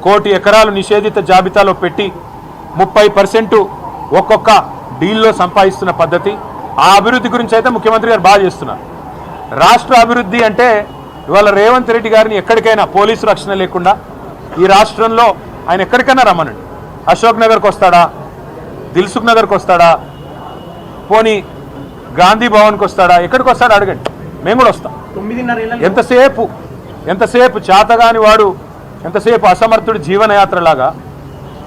కోటి ఎకరాలు నిషేధిత జాబితాలో పెట్టి 30% ఒక్కొక్క డీల్లో సంపాదిస్తున్న పద్ధతి. ఆ అభివృద్ధి గురించి అయితే ముఖ్యమంత్రి గారు బాగా చేస్తున్నారు. రాష్ట్ర అభివృద్ధి అంటే ఇవాళ రేవంత్ రెడ్డి గారిని ఎక్కడికైనా పోలీసు రక్షణ లేకుండా ఈ రాష్ట్రంలో ఆయన ఎక్కడికైనా రమ్మనండి. అశోక్ నగర్కి వస్తాడా, దిల్సుఖ్ నగర్కి వస్తాడా, పోనీ గాంధీ భవన్కి వస్తాడా, ఎక్కడికి వస్తాడా అడగండి, మేము కూడా వస్తాం. ఎంతసేపు చేతగాని వాడు, ఎంతసేపు అసమర్థుడు జీవనయాత్రలాగా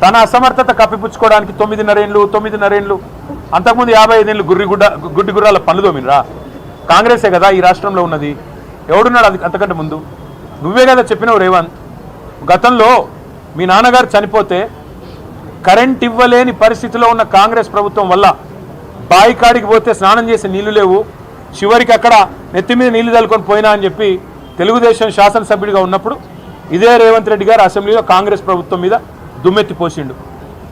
తన అసమర్థత కప్పిపుచ్చుకోవడానికి 9.5 ఏళ్ళు అంతకుముందు 55 ఏళ్ళు గుడ్డి గుర్రాల పనులు దోమినరా. కాంగ్రెసే కదా ఈ రాష్ట్రంలో ఉన్నది. ఎవడున్నాడు అది అంతకంటే ముందు? నువ్వే కదా చెప్పినావు రేవంత్. గతంలో మీ నాన్నగారు చనిపోతే కరెంట్ ఇవ్వలేని పరిస్థితిలో ఉన్న కాంగ్రెస్ ప్రభుత్వం వల్ల బాయి కాడికి పోతే స్నానం చేసే నీళ్లు లేవు, చివరికి అక్కడ నెత్తి మీద నీళ్లు తలుకొని పోయినా అని చెప్పి తెలుగుదేశం శాసనసభ్యుడిగా ఉన్నప్పుడు ఇదే రేవంత్ రెడ్డి గారు అసెంబ్లీలో కాంగ్రెస్ ప్రభుత్వం మీద దుమ్మెత్తి పోసిండు.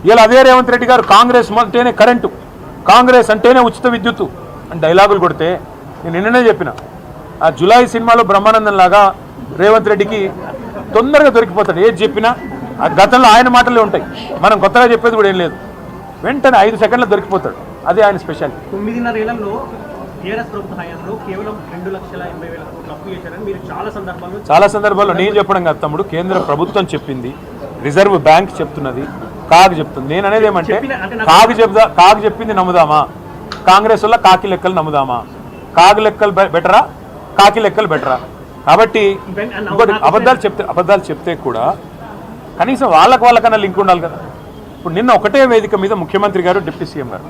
ఇలా అదే రేవంత్ రెడ్డి గారు కాంగ్రెస్ అంటేనే కరెంటు, కాంగ్రెస్ అంటేనే ఉచిత విద్యుత్తు అని డైలాగులు కొడితే నేను నిన్ననే చెప్పిన, ఆ జులై సినిమాలో బ్రహ్మానందం లాగా రేవంత్ రెడ్డికి తొందరగా దొరికిపోతాడు. ఏది చెప్పినా ఆ గతంలో ఆయన మాటలే ఉంటాయి, మనం కొత్తగా చెప్పేది కూడా ఏం లేదు. వెంటనే 5 సెకండ్లో దొరికిపోతాడు. అదే ఆయన స్పెషాలిటీ. 9.5 ఏళ్లలో టీఆర్ఎస్ ప్రభుత్వ హయాంలో కేవలం 2,80,000 కోట్లు అప్పు చేశారని మీరు చాలా సందర్భాల్లో నేను చెప్పడం కాదు తమ్ముడు, కేంద్ర ప్రభుత్వం చెప్పింది, రిజర్వ్ బ్యాంక్ చెప్తున్నది, కాగ్ చెప్తుంది. నేను అనేది ఏమంటే కాగ్ చెప్పింది నమ్ముదామా, కాంగ్రెస్ వల్ల కాకి లెక్కలు నమ్ముదామా? కాగ్ లెక్కలు బెటరా, కాకి లెక్కలు బెటరా? కాబట్టి అబద్ధాలు చెప్తే కూడా కనీసం వాళ్ళకన్నా లింక్ ఉండాలి కదా. ఇప్పుడు నిన్న ఒకటే వేదిక మీద ముఖ్యమంత్రి గారు, డిప్యూటీ సీఎం గారు,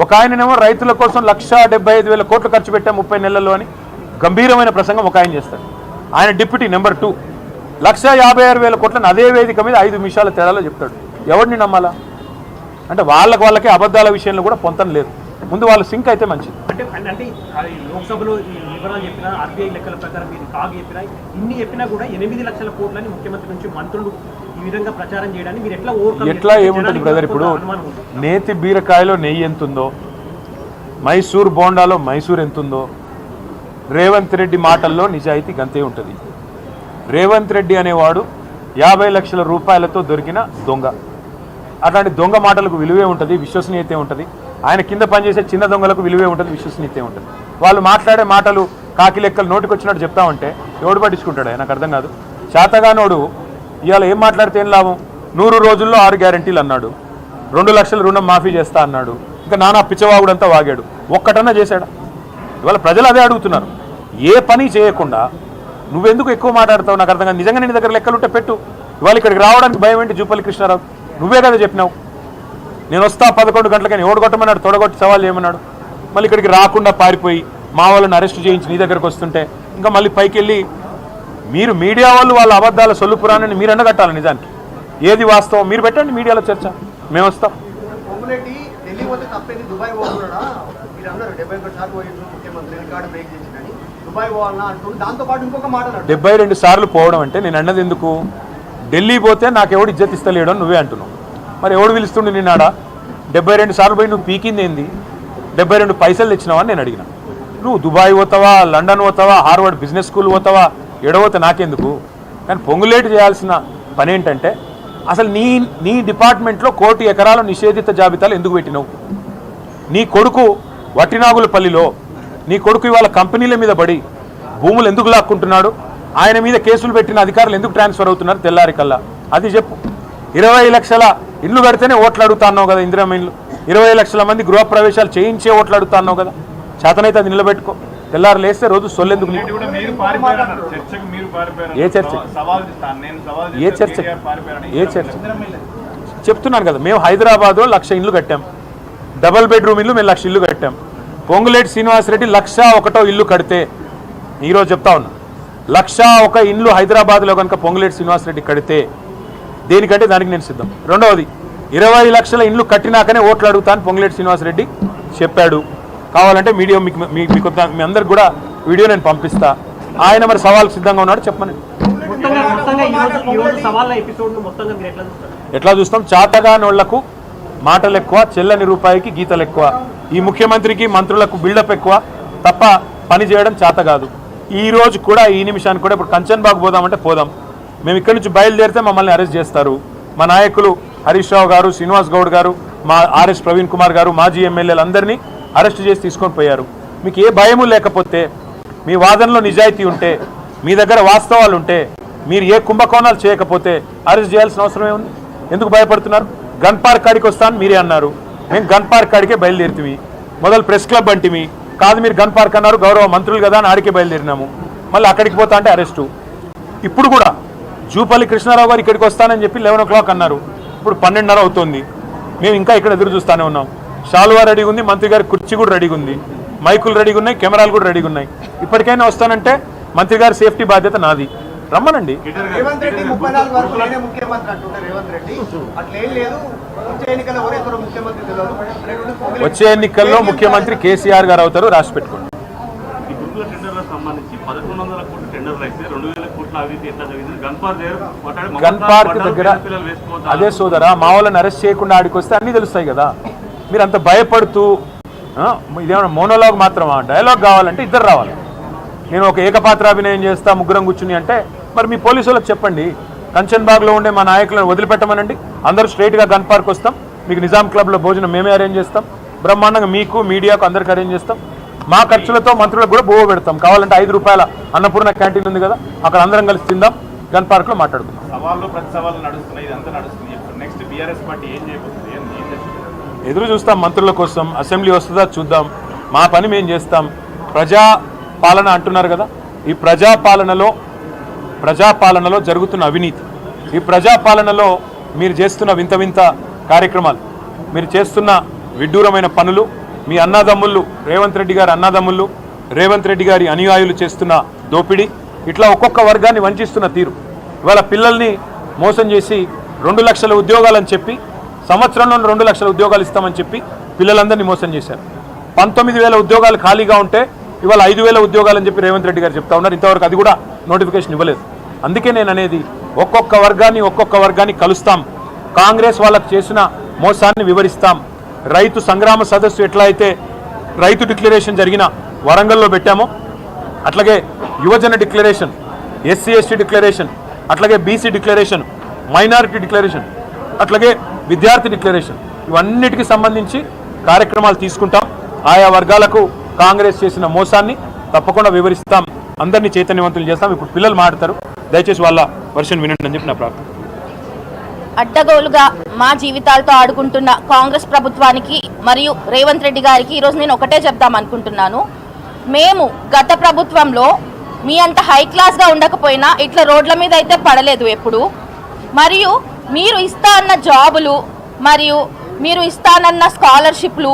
ఒక ఆయననేమో రైతుల కోసం 1,75,000 కోట్లు ఖర్చు పెట్టా 30 నెలల్లో అని గంభీరమైన ప్రసంగం ఒక ఆయన చేస్తాడు. ఆయన డిప్యూటీ నెంబర్ 2 1,56,000 కోట్లను అదే వేదిక మీద 5 నిమిషాల తేడాలో చెప్తాడు. ఎవరిని నమ్మాలా? అంటే వాళ్ళకే అబద్ధాల విషయంలో కూడా పొంతం లేదు. ముందు వాళ్ళు సింక్ అయితే మంచిది. అంటే లోక్సభలో ఈ వివరాలు చెప్పినా, ఆర్బీఐ లెక్కల ప్రకారం మీరు కాగ్ చెప్పినా, ఇన్ని చెప్పినా కూడా 8 లక్షల కోట్లని ముఖ్యమంత్రి నుంచి మంత్రులు ఈ విధంగా ప్రచారం చేయడానికి మీరు ఎట్లా ఏముంటుంది బ్రదర్? ఇప్పుడు నేతి బీరకాయలో నెయ్యి ఎంతుందో, మైసూర్ బోండాలో మైసూర్ ఎంతుందో, రేవంత్ రెడ్డి మాటల్లో నిజాయితీ గంతే ఉంటుంది. రేవంత్ రెడ్డి అనేవాడు 50 లక్షల రూపాయలతో దొరికిన దొంగ. అట్లాంటి దొంగ మాటలకు విలువే ఉంటుంది, విశ్వసనీయతే ఉంటుంది. ఆయన కింద పనిచేసే చిన్న దొంగలకు విలువే ఉంటుంది, విశ్వసనీయతే ఉంటుంది. వాళ్ళు మాట్లాడే మాటలు కాకి లెక్కలు నోటికి వచ్చినట్టు చెప్తామంటే ఎవడు పట్టించుకుంటాడు? నాకు అర్థం కాదు. శాతగానోడు ఇవాళ ఏం మాట్లాడితే ఏం లాభం? 100 రోజుల్లో 6 గ్యారంటీలు అన్నాడు, 2 లక్షల రుణం మాఫీ చేస్తా అన్నాడు, ఇంకా నానా పిచ్చవాగుడంతా వాగాడు. ఒక్కటన్నా చేశాడా? ఇవాళ ప్రజలు అదే అడుగుతున్నారు. ఏ పని చేయకుండా నువ్వెందుకు ఎక్కువ మాట్లాడతావు? నాకు అర్థం కాదు. నిజంగా నీ దగ్గర లెక్కలుంటే పెట్టు. ఇవాళ ఇక్కడికి రావడానికి భయం ఏంటి? జూపల్లి కృష్ణారావు నువ్వే కదా చెప్పినావు, నేను వస్తా 11 గంటలకని. ఎవడు కొట్టమన్నాడు? తొడగొట్టి సవాల్ చేయమన్నాడు. మళ్ళీ ఇక్కడికి రాకుండా పారిపోయి మా వాళ్ళని అరెస్ట్ చేయించి నీ దగ్గరకు వస్తుంటే ఇంకా మళ్ళీ పైకి వెళ్ళి మీరు మీడియా వాళ్ళు వాళ్ళ అబద్ధాల సొల్లుపురాన్ని మీరు ఎండగట్టాలి. నిజానికి ఏది వాస్తవం మీరు పెట్టండి మీడియాలో చర్చ, మేము వస్తాం. 72 సార్లు పోవడం అంటే నేను అన్నది ఎందుకు? ఢిల్లీ పోతే నాకు ఎవడు ఇజ్జత్ ఇస్తలేడు అని నువ్వే అంటున్నావు. మరి ఎవడు పిలుస్తుండే నిన్నాడా? 72 సార్లు పోయి నువ్వు పీకింది ఏంది? 72 పైసలు తెచ్చినావా అని నేను అడిగిన. నువ్వు దుబాయ్ పోతావా, లండన్ పోతావా, హార్వర్డ్ బిజినెస్ స్కూల్ పోతావా, ఎడపోతే నాకెందుకు? కానీ పొంగులేటు చేయాల్సిన పని ఏంటంటే అసలు నీ డిపార్ట్మెంట్లో 1 కోటి ఎకరాల నిషేధిత జాబితాలు ఎందుకు పెట్టినావు? నీ కొడుకు వట్టినాగులపల్లిలో నీ కొడుకు ఇవాళ కంపెనీల మీద పడి భూములు ఎందుకు లాక్కుంటున్నాడు? ఆయన మీద కేసులు పెట్టిన అధికారులు ఎందుకు ట్రాన్స్ఫర్ అవుతున్నారు తెల్లారి కల్లా? అది చెప్పు. 20 లక్షల ఇల్లు కడితేనే ఓట్లు అడుగుతా అన్నావు కదా, ఇందిరమ్మ ఇల్లు. 20 లక్షల మంది గృహప్రవేశాలు చేయించే ఓట్లు అడుగుతా అన్నావు కదా, చేతనైతే అది నిలబెట్టుకో. తెల్లారు లేస్తే రోజు సొల్లెందుకు? ఏ చర్చ? చెప్తున్నాను కదా, మేము హైదరాబాద్లో 1,00,000 ఇల్లు కట్టాం, డబల్ బెడ్రూమ్ ఇల్లు మేము 1,00,000 ఇల్లు కట్టాం. పొంగులేటి శ్రీనివాసరెడ్డి 1,01 ఇల్లు కడితే, ఈరోజు చెప్తా ఉన్నా, 101 ఇల్లు హైదరాబాద్లో కనుక పొంగులేటి శ్రీనివాసరెడ్డి కడితే దేనికంటే దానికి నేను సిద్ధం. రెండవది 20 లక్షల ఇల్లు కట్టినాకనే ఓట్లు అడుగుతాను పొంగులేటి శ్రీనివాసరెడ్డి చెప్పాడు. కావాలంటే మీడియా మీ అందరికి కూడా వీడియో నేను పంపిస్తా. ఆయన మరి సవాల్కి సిద్ధంగా ఉన్నాడు చెప్పమని. ఎట్లా చూస్తాం? చాతగానోళ్లకు మాటలు ఎక్కువ, చెల్లని రూపాయికి గీతలు ఎక్కువ. ఈ ముఖ్యమంత్రికి మంత్రులకు బిల్డప్ ఎక్కువ తప్ప పని చేయడం చేత కాదు. ఈ రోజు కూడా ఈ నిమిషానికి కూడా ఇప్పుడు కంచన్ బాగ్ పోదామంటే పోదాం, మేము ఇక్కడి నుంచి బయలుదేరితే మమ్మల్ని అరెస్ట్ చేస్తారు. మా నాయకులు హరీష్ రావు గారు, శ్రీనివాస్ గౌడ్ గారు, మా ఆర్ఎస్ ప్రవీణ్ కుమార్ గారు, మాజీ ఎమ్మెల్యేలు అందరినీ అరెస్ట్ చేసి తీసుకొని పోయారు. మీకు ఏ భయము లేకపోతే, మీ వాదనలో నిజాయితీ ఉంటే, మీ దగ్గర వాస్తవాలు ఉంటే, మీరు ఏ కుంభకోణాలు చేయకపోతే అరెస్ట్ చేయాల్సిన అవసరమే ఉంది. ఎందుకు భయపడుతున్నారు? గన్ పార్క్ కాడికి వస్తాను మీరే అన్నారు, మేము గన్ పార్క్ కాడికే బయలుదేరుతుంది. మొదలు ప్రెస్ క్లబ్ అంటిమి, కాదు మీరు గన్ పార్క్ అన్నారు, గౌరవ మంత్రులు కదా అని ఆడికే బయలుదేరినాము. మళ్ళీ అక్కడికి పోతా అంటే అరెస్టు. ఇప్పుడు కూడా జూపల్లి కృష్ణారావు గారు ఇక్కడికి వస్తానని చెప్పి 11 o'clock అన్నారు, ఇప్పుడు 12:30 అవుతుంది. మేము ఇంకా ఇక్కడ ఎదురు చూస్తూనే ఉన్నాం. షాల్వా రెడీగా ఉంది, మంత్రి గారి కుర్చీ కూడా రెడీగా ఉంది, మైకులు రెడీగా ఉన్నాయి, కెమెరాలు కూడా రెడీగా ఉన్నాయి. ఇప్పటికైనా వస్తానంటే మంత్రి గారి సేఫ్టీ బాధ్యత నాది, రమ్మనండి. రేవంత్ రెడ్డి 34 వరకు నేనే ముఖ్యమంత్రి అంటుంటే రేవంత్ రెడ్డి అట్లేం లేదు, వచ్చే ఎన్నికల్లో ఎవరెవరో ముఖ్యమంత్రి తెలియదు. వచ్చే ఎన్నికల్లో ముఖ్యమంత్రి కేసీఆర్ గారు అవుతారు, రాసి పెట్టుకోండి. ఈ గురుకుల టెండర్లకు సంబంధించి 1100 కోట్ల టెండర్లు అయితే 2000 కోట్ల అవినీతి ఎట్లా జరిగింది? గన్ పార్క్ దగ్గర అదే సోదరా, మా వాళ్ళని అరెస్ట్ చేయకుండా ఆడికి వస్తే అన్నీ తెలుస్తాయి కదా. మీరు అంత భయపడుతూ ఇదేమన్నా మోనోలాగ్ మాత్రమా? డైలాగ్ కావాలంటే ఇద్దరు రావాలి. నేను ఒక ఏకపాత్రాభినయం చేస్తా, ముగ్గురం కూర్చుని అంటే మరి మీ పోలీసు వాళ్ళకి చెప్పండి, కంచన్ బాగ్లో ఉండే మా నాయకులను వదిలిపెట్టమనండి, అందరూ స్ట్రైట్గా గన్ పార్క్ వస్తాం, మీకు నిజాం క్లబ్లో భోజనం మేమే అరేంజ్ చేస్తాం, బ్రహ్మాండంగా మీకు మీడియాకు అందరికి అరేంజ్ చేస్తాం, మా ఖర్చులతో మంత్రులకు కూడా బోవ పెడతాం. కావాలంటే 5 రూపాయల అన్నపూర్ణ క్యాంటీన్ ఉంది కదా, అక్కడ అందరం కలిసి తిందాం, గన్ పార్క్లో మాట్లాడుకుందాం. సవాళ్ళు ప్రతి సవాళ్ళు నడుస్తున్నాయి, ఇదంతా నడుస్తుంది. నెక్స్ట్ బీఆర్ఎస్ పార్టీ ఏం చేయబోతుంది? ఎదురు చూస్తాం మంత్రుల కోసం. అసెంబ్లీ వస్తుందా చూద్దాం, మా పని మేము చేస్తాం. ప్రజా పాలన అంటున్నారు కదా, ఈ ప్రజాపాలనలో జరుగుతున్న అవినీతి, ఈ ప్రజాపాలనలో మీరు చేస్తున్న వింత వింత కార్యక్రమాలు, మీరు చేస్తున్న విడ్డూరమైన పనులు, మీ అన్నదమ్ముళ్ళు రేవంత్ రెడ్డి గారి అన్నదమ్ముళ్ళు, రేవంత్ రెడ్డి గారి అనుయాయులు చేస్తున్న దోపిడీ, ఇట్లా ఒక్కొక్క వర్గాన్ని వంచిస్తున్న తీరు. ఇవాళ పిల్లల్ని మోసం చేసి 2 లక్షల ఉద్యోగాలని చెప్పి, సంవత్సరంలో 2 లక్షల ఉద్యోగాలు ఇస్తామని చెప్పి పిల్లలందరినీ మోసం చేశారు. 19,000 ఉద్యోగాలు ఖాళీగా ఉంటే ఇవాళ 5,000 ఉద్యోగాలని చెప్పి రేవంత్ రెడ్డి గారు చెప్తా ఉన్నారు. ఇంతవరకు అది కూడా నోటిఫికేషన్ ఇవ్వలేదు. అందుకే నేను అనేది, ఒక్కొక్క వర్గాన్ని కలుస్తాం, కాంగ్రెస్ వాళ్ళకు చేసిన మోసాన్ని వివరిస్తాం. రైతు సంగ్రామ సదస్సు ఎట్లా అయితే రైతు డిక్లరేషన్ జరిగిన వరంగల్లో పెట్టామో, అట్లాగే యువజన డిక్లరేషన్, ఎస్సీ ఎస్టీ డిక్లరేషన్, అట్లాగే బీసీ డిక్లరేషన్, మైనారిటీ డిక్లరేషన్, అట్లాగే విద్యార్థి డిక్లరేషన్, ఇవన్నిటికి సంబంధించి కార్యక్రమాలు తీసుకుంటాం. ఆయా వర్గాలకు కాంగ్రెస్ చేసిన మోసాన్ని తప్పకుండా వివరిస్తాం, అందరినీ చైతన్యవంతులు చేస్తాం. ఇప్పుడు పిల్లలు మాట్లాడతారు, దయచేసి వాళ్ళ వర్షన్ వినండి అని చెప్పి నా ప్రార్థన. అడ్డగోలుగా మా జీవితాలతో ఆడుకుంటున్న కాంగ్రెస్ ప్రభుత్వానికి మరియు రేవంత్ రెడ్డి గారికి ఈరోజు నేను ఒకటే చెప్దాం అనుకుంటున్నాను. మేము గత ప్రభుత్వంలో మీ అంత హై క్లాస్గా ఉండకపోయినా ఇట్లా రోడ్ల మీద అయితే పడలేదు ఎప్పుడు. మరియు మీరు ఇస్తా అన్న జాబులు మరియు మీరు ఇస్తానన్న స్కాలర్షిప్లు